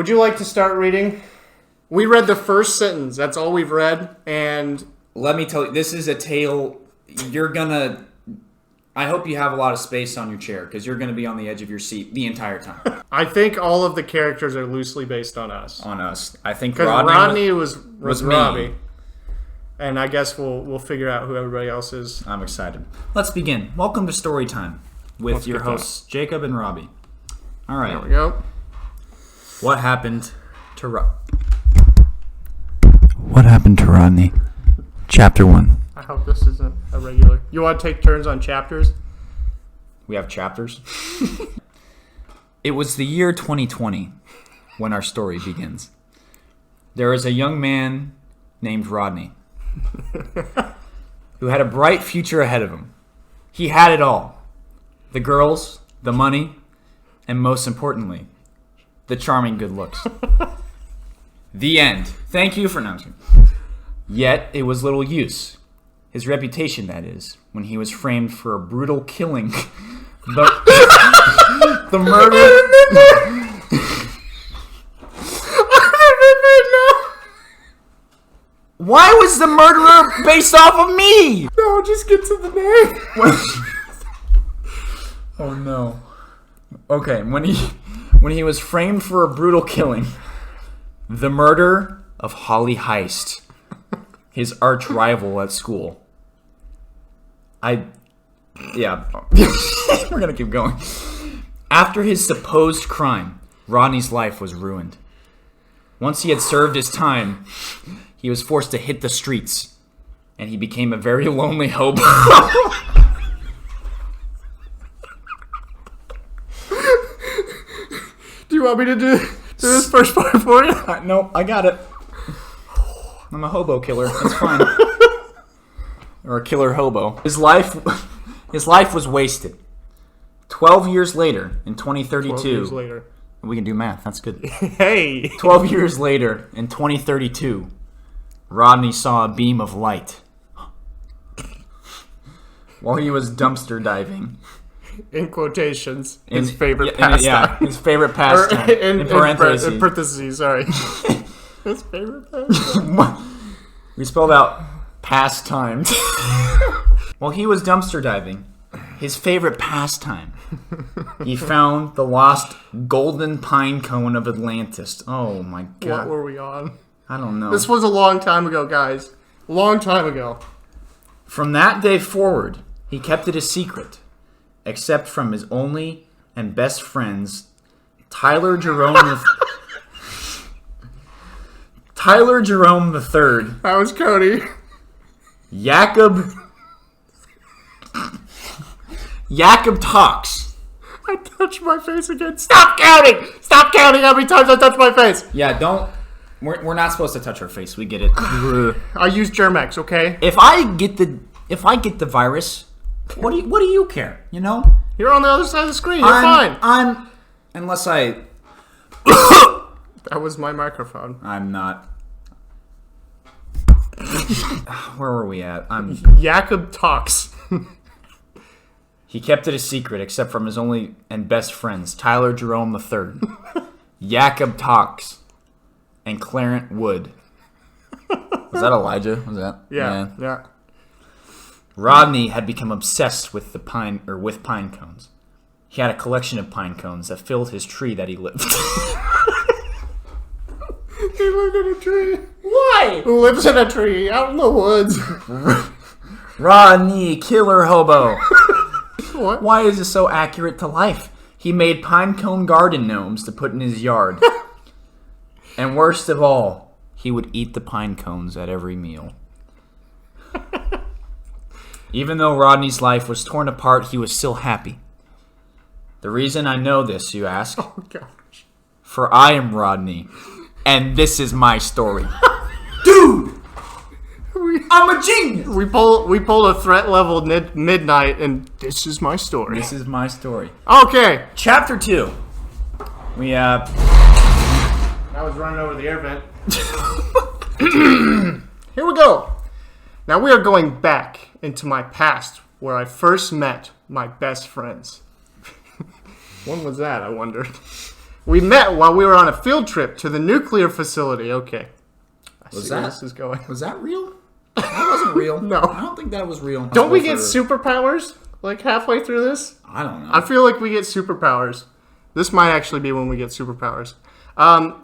Would you like to start reading? We read the first sentence. That's all we've read. And let me tell you, this is a tale. I hope you have a lot of space on your chair because you're going to be on the edge of your seat the entire time. I think all of the characters are loosely based on us. On us. I think Rodney was Robbie. me. And I guess we'll figure out who everybody else is. I'm excited. Let's begin. Welcome to Story Time with your hosts, Jacob and Robbie. All right. There we go. What happened to Rodney? Chapter 1. I hope this isn't a regular. You want to take turns on chapters? We have chapters? It was the year 2020 when our story begins. There is a young man named Rodney who had a bright future ahead of him. He had it all. The girls, the money, and most importantly, the charming good looks. The end. Thank you for announcing. Yet, it was little use. His reputation, that is, when he was framed for a brutal killing. The murder... Why was the murderer based off of me? No, just get to the name. Oh, no. Okay, when he was framed for a brutal killing, the murder of Holly Heist, his arch rival at school. We're gonna keep going. After his supposed crime, Rodney's life was ruined. Once he had served his time, he was forced to hit the streets, and he became a very lonely hobo. Do you want me to do this first part for you? No, I got it. I'm a hobo killer. That's fine. Or a killer hobo. His life was wasted. 12 years later, in 2032. 12 years later. We can do math. That's good. Hey. 12 years later, in 2032, Rodney saw a beam of light while he was dumpster diving. In quotations, his favorite pastime. Yeah, his favorite pastime. In parentheses. In parentheses, sorry. His favorite pastime. We spelled out pastime. While he was dumpster diving, his favorite pastime, he found the lost golden pine cone of Atlantis. Oh my god. What were we on? I don't know. This was a long time ago, guys. A long time ago. From that day forward, he kept it a secret, except from his only and best friends, Tyler Jerome III. That was Kody. Jacob talks. I touched my face again. Stop counting! Stop counting how many times I touched my face. Yeah, don't. We're not supposed to touch our face. We get it. I use Germex, okay? If I get the virus, what do you care? You know? You're on the other side of the screen. You're fine. Unless I. That was my microphone. I'm not. Where were we at? Jacob talks. He kept it a secret, except from his only and best friends, Tyler Jerome III, Jacob talks, and Clarence Wood. Was that Elijah? Was that? Yeah. Rodney had become obsessed with pine cones. He had a collection of pine cones that filled his tree that he lived. He lived in a tree. Why? Who lives in a tree out in the woods? Rodney, killer hobo. What? Why is this so accurate to life? He made pine cone garden gnomes to put in his yard. And worst of all, he would eat the pine cones at every meal. Even though Rodney's life was torn apart, he was still happy. The reason I know this, you ask? Oh, gosh. For I am Rodney, and this is my story. Dude! I'm a genius! We pulled a threat level midnight, and this is my story. This is my story. Okay. Chapter 2. I was running over the air vent. Here we go. Now we are going back into my past, where I first met my best friends. When was that, I wondered? We met while we were on a field trip to the nuclear facility. Okay. Was where that? this is going. Was that real? That wasn't real. No. I don't think that was real. Don't we get superpowers like halfway through this? I don't know. I feel like we get superpowers. This might actually be when we get superpowers.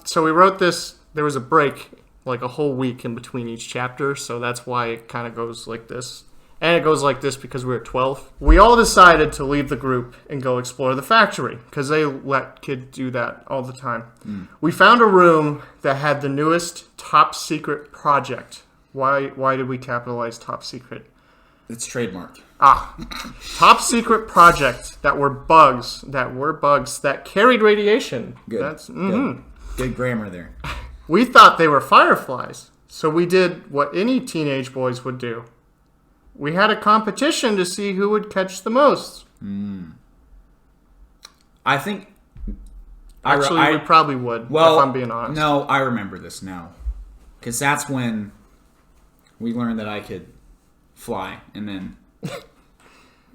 So we wrote this. There was a break, like a whole week in between each chapter, so that's why it kind of goes like this. And it goes like this because we were 12. We all decided to leave the group and go explore the factory because they let kids do that all the time. We found a room that had the newest top secret project. Why did we capitalize top secret? It's trademarked. Top secret project that were bugs that carried radiation. Good. Good grammar there. We thought they were fireflies, so we did what any teenage boys would do. We had a competition to see who would catch the most. I think... Actually, we probably would, if I'm being honest. No, I remember this now. Because that's when we learned that I could fly, and then...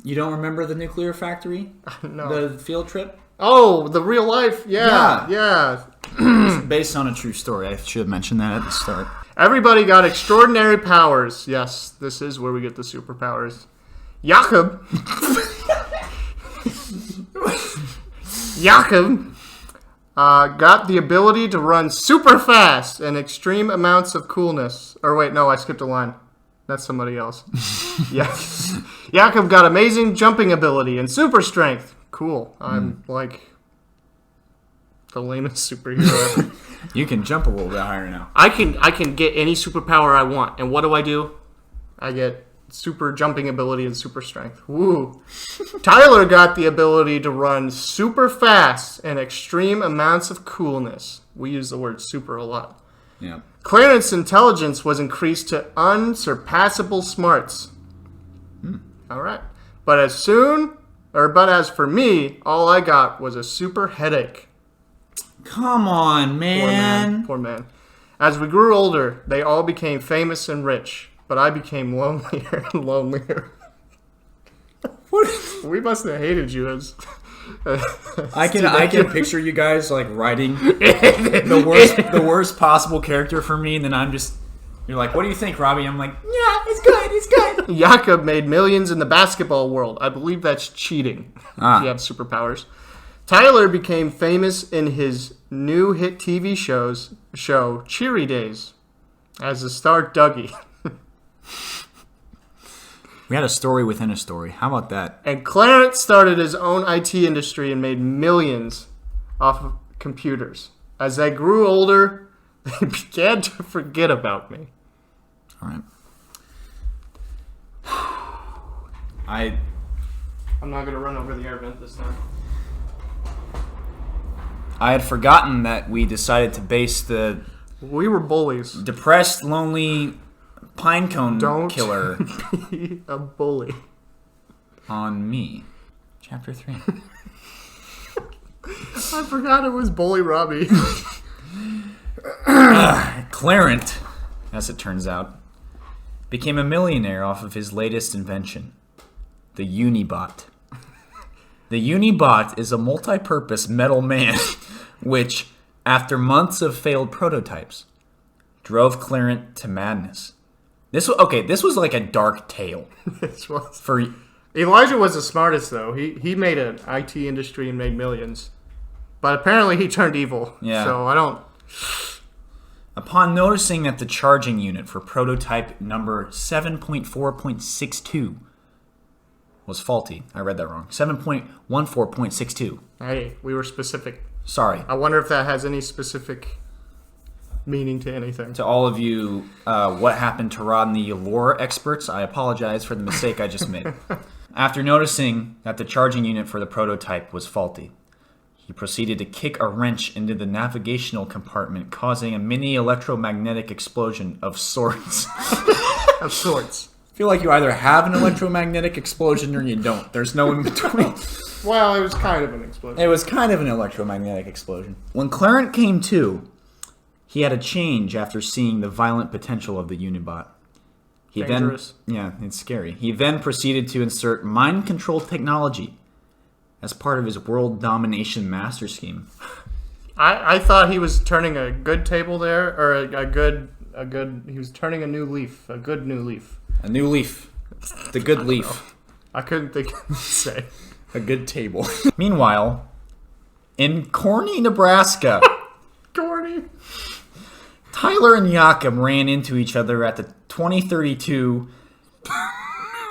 You don't remember the nuclear factory? No. The field trip? Oh, the real life? Yeah. It's based on a true story. I should have mentioned that at the start. Everybody got extraordinary powers. Yes, this is where we get the superpowers. Jakob got the ability to run super fast and extreme amounts of coolness. Or wait, no, I skipped a line. That's somebody else. Yes. Jakob got amazing jumping ability and super strength. Cool. I'm like the lamest superhero ever. You can jump a little bit higher now. I can get any superpower I want. And what do? I get super jumping ability and super strength. Woo. Tyler got the ability to run super fast and extreme amounts of coolness. We use the word super a lot. Yeah. Clarence's intelligence was increased to unsurpassable smarts. All right. But as for me, all I got was a super headache. Come on, man. Poor man. As we grew older, they all became famous and rich, but I became lonelier and lonelier. We must have hated you as... I can picture you guys like writing the worst possible character for me, and then you're like, what do you think, Robbie? I'm like, yeah, it's good. Jakob made millions in the basketball world. I believe that's cheating. If you have superpowers. Tyler became famous in his new hit TV show Cheery Days as the star Dougie. We had a story within a story. How about that? And Clarence started his own IT industry and made millions off of computers. As I grew older, they began to forget about me. All right. I'm not going to run over the air vent this time. I had forgotten that we decided to base the... We were bullies. Depressed, lonely pinecone killer... be a bully. On me. Chapter 3. I forgot it was Bully Robbie. Clarence, as it turns out, became a millionaire off of his latest invention, the Unibot. The Unibot is a multi-purpose metal man which, after months of failed prototypes, drove Clarence to madness. This was like a dark tale. This was. Elijah was the smartest, though. He made an IT industry and made millions. But apparently he turned evil. Yeah. So I don't... Upon noticing that the charging unit for prototype number 7.4.62 was faulty. I read that wrong. 7.14.62. Hey, we were specific. Sorry. I wonder if that has any specific meaning to anything. To all of you, what happened to Rodney lore experts, I apologize for the mistake I just made. After noticing that the charging unit for the prototype was faulty, he proceeded to kick a wrench into the navigational compartment, causing a mini electromagnetic explosion of sorts. Of sorts. I feel like you either have an electromagnetic explosion or you don't. There's no in between. Well, it was kind of an explosion. It was kind of an electromagnetic explosion. When Clarence came to, he had a change after seeing the violent potential of the Unibot. Dangerous. It's scary. He then proceeded to insert mind control technology as part of his world domination master scheme. I thought he was turning a good table there, or a good. He was turning a new leaf, a good new leaf. A new leaf. The good leaf. Know. I couldn't think of what to say. A good table. Meanwhile, in Corny, Nebraska, Corny. Tyler and Jakob ran into each other at the 2032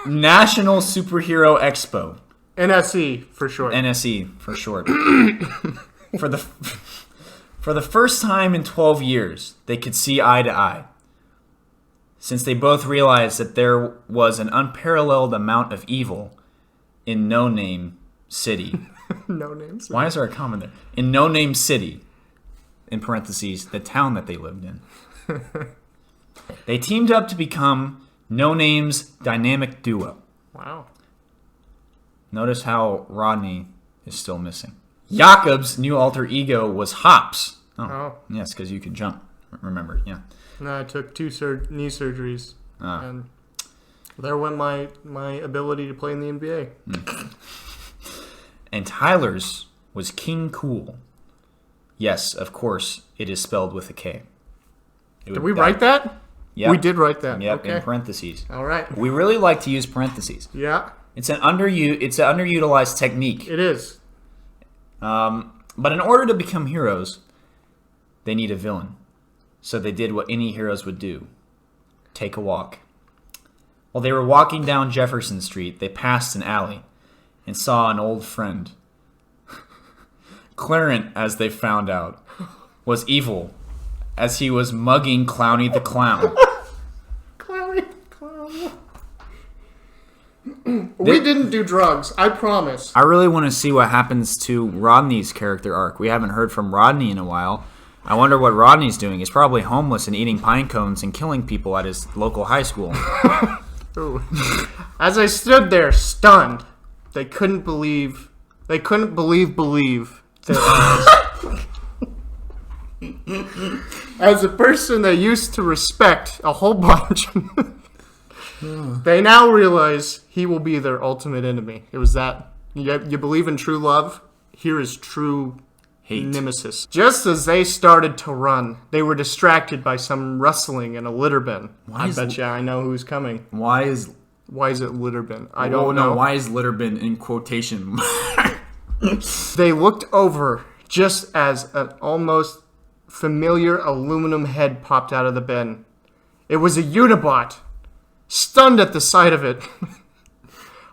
National Superhero Expo. NSE for short. NSE for short. For the first time in 12 years, they could see eye to eye. Since they both realized that there was an unparalleled amount of evil in No Name City. No Name City. Why is there a comma there? In No Name City, in parentheses, the town that they lived in. They teamed up to become No Name's dynamic duo. Wow. Notice how Rodney is still missing. Jakob's new alter ego was Hops. Oh. Yes, because you can jump. Remember, yeah. No, I took 2 knee surgeries. And there went my ability to play in the NBA. And Tyler's was King Cool. Yes, of course, it is spelled with a K. Did we write that? Yeah. We did write that. Yep, okay. In parentheses. All right. We really like to use parentheses. Yeah. It's an underutilized technique. It is. But in order to become heroes, they need a villain. So they did what any heroes would do. Take a walk. While they were walking down Jefferson Street, they passed an alley and saw an old friend. Clarence, as they found out, was evil, as he was mugging Clowny the Clown. Clowny the Clown. We didn't do drugs, I promise. I really want to see what happens to Rodney's character arc. We haven't heard from Rodney in a while. I wonder what Rodney's doing. He's probably homeless and eating pine cones and killing people at his local high school. As I stood there, stunned, they couldn't believe their eyes. As a person they used to respect a whole bunch, they now realize he will be their ultimate enemy. It was that. You believe in true love? Here is true hate. Nemesis. Just as they started to run, they were distracted by some rustling in a litter bin. I bet you I know who's coming. Why is it litter bin? I don't know. No, why is litter bin in quotation? They looked over just as an almost familiar aluminum head popped out of the bin. It was a Unibot. Stunned at the sight of it,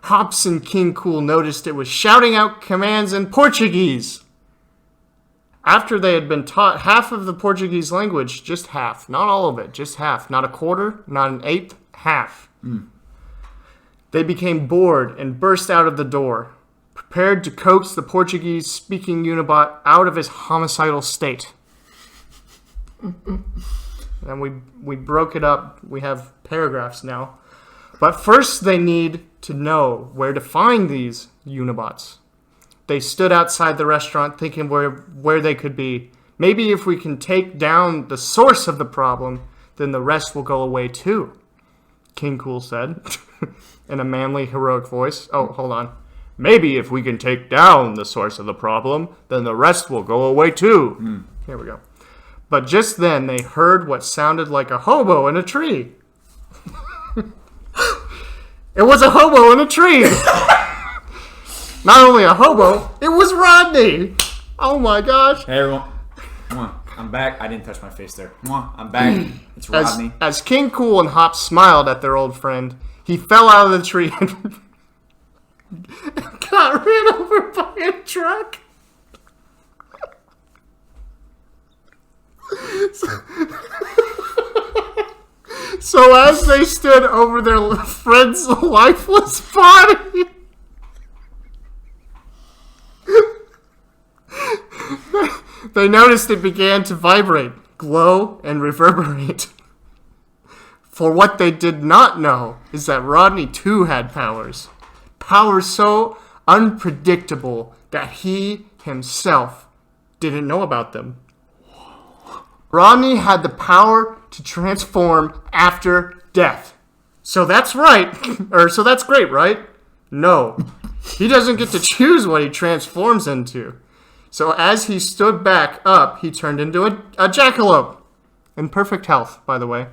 Hops and King Cool noticed it was shouting out commands in Portuguese. After they had been taught half of the Portuguese language, just half, not all of it, just half, not a quarter, not an eighth, half. They became bored and burst out of the door, prepared to coax the Portuguese-speaking Unibot out of his homicidal state. And we broke it up. We have paragraphs now. But first they need to know where to find these Unibots. They stood outside the restaurant thinking where they could be. Maybe if we can take down the source of the problem, then the rest will go away too, King Cool said in a manly, heroic voice. Oh, hold on. Maybe if we can take down the source of the problem, then the rest will go away too. Here we go. But just then they heard what sounded like a hobo in a tree. It was a hobo in a tree. Not only a hobo, it was Rodney. Oh my gosh. Hey everyone. I'm back. I didn't touch my face there. I'm back. It's Rodney. As King Cool and Hop smiled at their old friend, he fell out of the tree and got ran over by a truck. So as they stood over their friend's lifeless body, they noticed it began to vibrate, glow, and reverberate. For what they did not know is that Rodney too had powers. Powers so unpredictable that he himself didn't know about them. Rodney had the power to transform after death. So that's right. So that's great, right? No. He doesn't get to choose what he transforms into. So as he stood back up, he turned into a jackalope. In perfect health, by the way.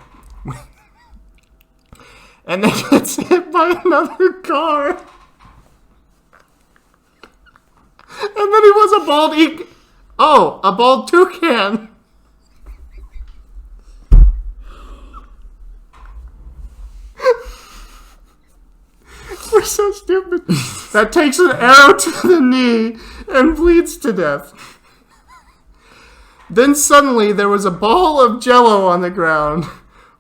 And then gets hit by another car. And then he was a bald toucan. We're so stupid. That takes an arrow to the knee and bleeds to death. Then suddenly there was a ball of jello on the ground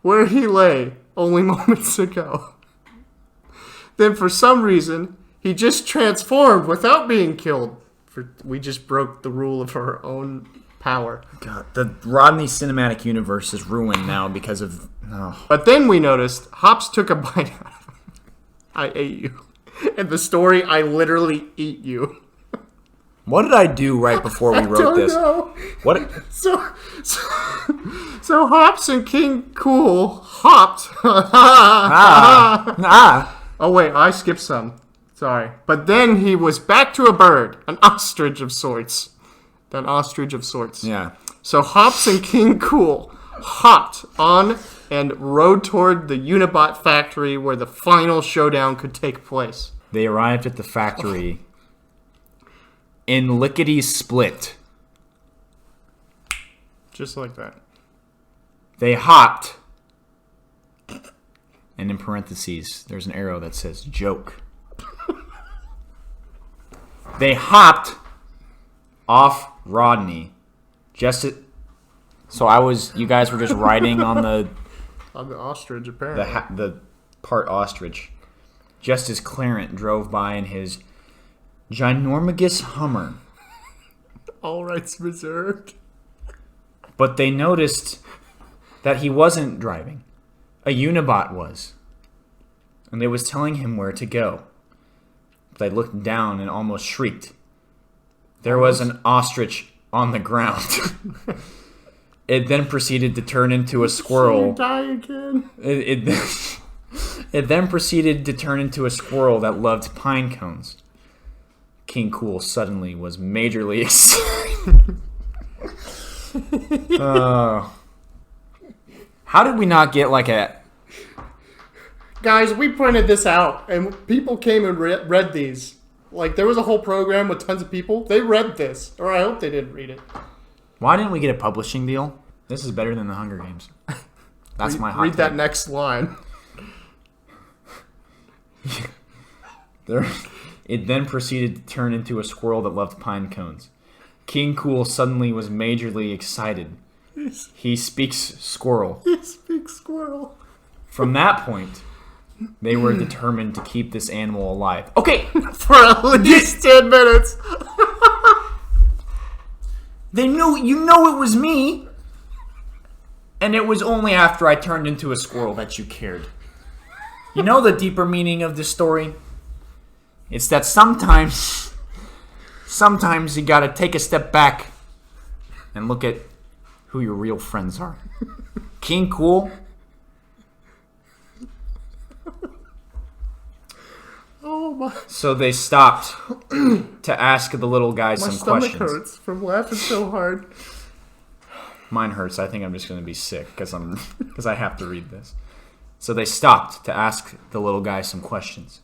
where he lay only moments ago. Then for some reason, he just transformed without being killed. We just broke the rule of our own power. God, the Rodney cinematic universe is ruined now because of... Oh. But then we noticed Hops took a bite out of him. I ate you. In the story, I literally eat you. What did I do right before we wrote this? I don't know. What? So Hops and King Cool hopped. Oh, wait, I skipped some. Sorry. But then he was back to a bird, an ostrich of sorts. Yeah. So Hops and King Cool hopped on and rode toward the Unibot factory where the final showdown could take place. They arrived at the factory in lickety-split. Just like that. They hopped, and in parentheses, there's an arrow that says joke. They hopped off Rodney. You guys were just riding on the ostrich, apparently. the part ostrich. Just as Clarence drove by in his ginormous Hummer. All rights reserved. But they noticed that he wasn't driving. A Unibot was. And they was telling him where to go. They looked down and almost shrieked. There was an ostrich on the ground. It then proceeded to turn into a squirrel. Die again. It then proceeded to turn into a squirrel that loved pine cones. King Cool suddenly was majorly excited. How did we not get like a... Guys, we printed this out, and people came and read these. Like, there was a whole program with tons of people. They read this. Or I hope they didn't read it. Why didn't we get a publishing deal? This is better than the Hunger Games. That's my hot Read take. that next line. It then proceeded to turn into a squirrel that loved pine cones. King Cool suddenly was majorly excited. He speaks squirrel. He speaks squirrel. From that point, they were determined to keep this animal alive. Okay, for at least 10 minutes. They knew, it was me. And it was only after I turned into a squirrel that you cared. You know the deeper meaning of this story? It's that sometimes you gotta take a step back and look at who your real friends are. King Cool. Oh my. So they stopped to ask the little guy some questions. My stomach hurts from laughing so hard. Mine hurts. I think I'm just going to be sick because I have to read this. So they stopped to ask the little guy some questions.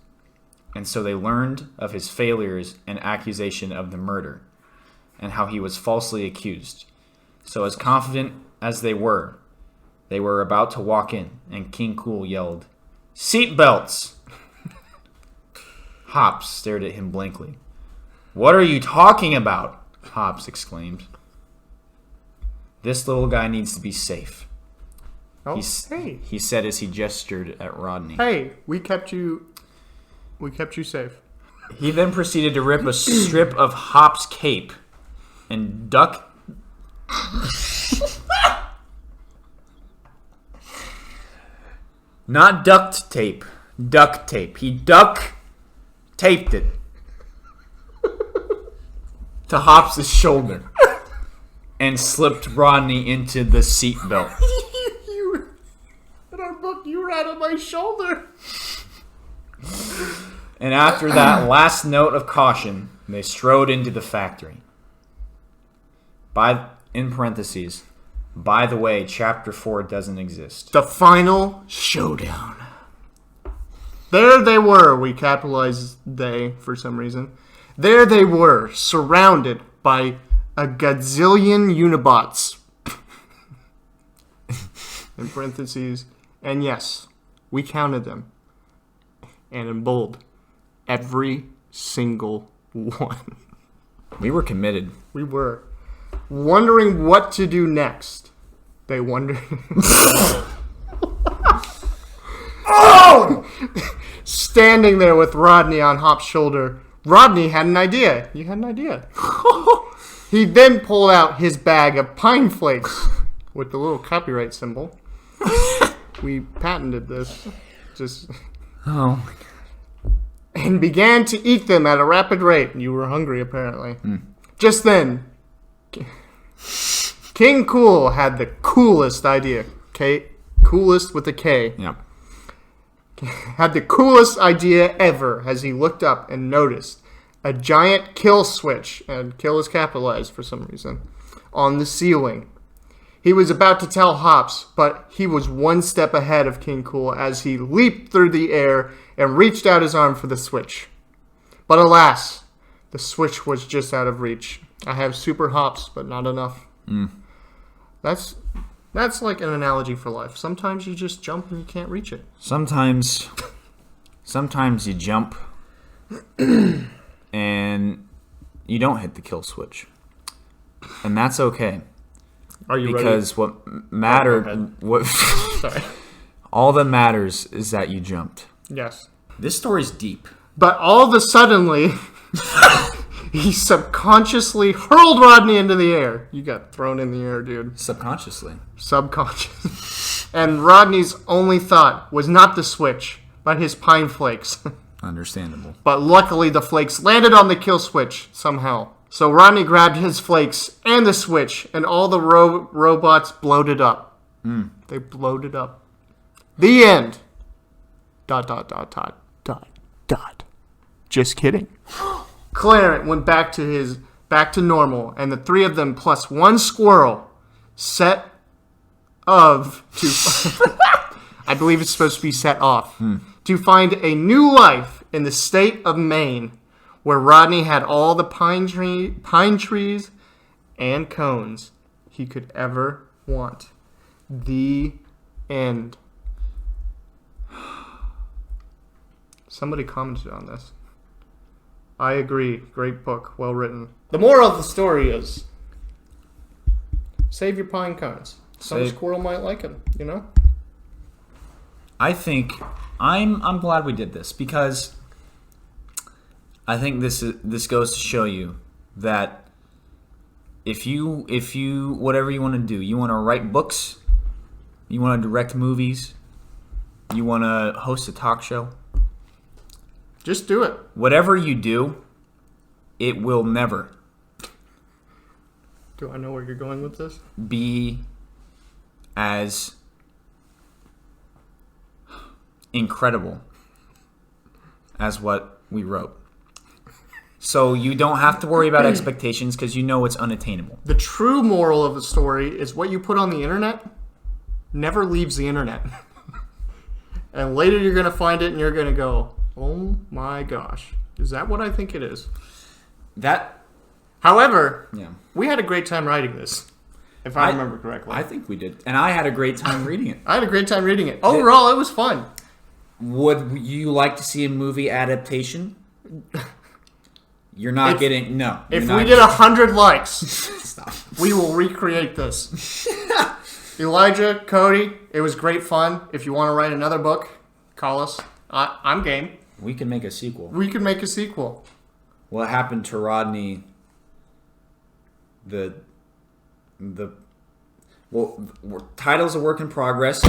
And so they learned of his failures and accusation of the murder and how he was falsely accused. So as confident as they were about to walk in, and King Cool yelled, "Seatbelts!" Hops stared at him blankly. "What are you talking about?" Hops exclaimed. "This little guy needs to be safe." Oh, He said as he gestured at Rodney. Hey, we kept you safe. He then proceeded to rip a strip of Hop's cape and not duct tape, duct tape. He taped it to Hops' shoulder and slipped Rodney into the seatbelt. In our book, you were out of my shoulder. And after that last note of caution, they strode into the factory. in parentheses, by the way, chapter 4 doesn't exist. The final showdown. There they were. We capitalized they for some reason. There they were, surrounded by a gazillion Unibots. In parentheses. And yes, we counted them. And in bold, every single one. We were committed. We were. Wondering what to do next. They wondered. Oh! Standing there with Rodney on Hop's shoulder, Rodney had an idea. You had an idea. He then pulled out his bag of pine flakes with the little copyright symbol. We patented this. Oh. And began to eat them at a rapid rate. You were hungry, apparently. Just then, King Cool had the coolest idea. Coolest with a K. Yep. Had the coolest idea ever as he looked up and noticed a giant kill switch, and kill is capitalized for some reason, on the ceiling. He was about to tell Hops, but he was one step ahead of King Cool as he leaped through the air and reached out his arm for the switch. But alas, the switch was just out of reach. I have super hops, but not enough. That's like an analogy for life. Sometimes you just jump and you can't reach it. Sometimes you jump and you don't hit the kill switch. And that's okay. Are you because ready? what mattered, Sorry. all that matters is that you jumped. Yes. This story's deep. But all of a suddenly, he subconsciously hurled Rodney into the air. You got thrown in the air, dude. Subconsciously. Subconscious. And Rodney's only thought was not the switch, but his pine flakes. Understandable. But luckily the flakes landed on the kill switch somehow. So Rodney grabbed his flakes and the switch, and all the robots bloated up. They bloated up. The end. ... Just kidding. Clarence went back to normal, and the three of them plus one squirrel set of to I believe it's supposed to be set off to find a new life in the state of Maine, where Rodney had all the pine trees and cones he could ever want. The end. Somebody commented on this. I agree. Great book. Well written. The moral of the story is save your pine cones. Some squirrel might like them, you know? I think I'm glad we did this because I think this goes to show you that if you whatever you want to do, you want to write books, you want to direct movies, you want to host a talk show, just do it. Whatever you do, it will never Do I know where you're going with this? Be as incredible as what we wrote. So you don't have to worry about expectations because you know it's unattainable. The true moral of the story is what you put on the internet never leaves the internet. And later you're going to find it and you're going to go, oh my gosh, is that what I think it is? However, we had a great time writing this, if I remember correctly. I think we did. And I had a great time reading it. I had a great time reading it. Overall, it was fun. Would you like to see a movie adaptation? You're not getting... No. If we get 100 likes, Stop. We will recreate this. Elijah, Kody, it was great fun. If you want to write another book, call us. I'm game. We can make a sequel. We can make a sequel. What happened to Rodney? Title's a work in progress.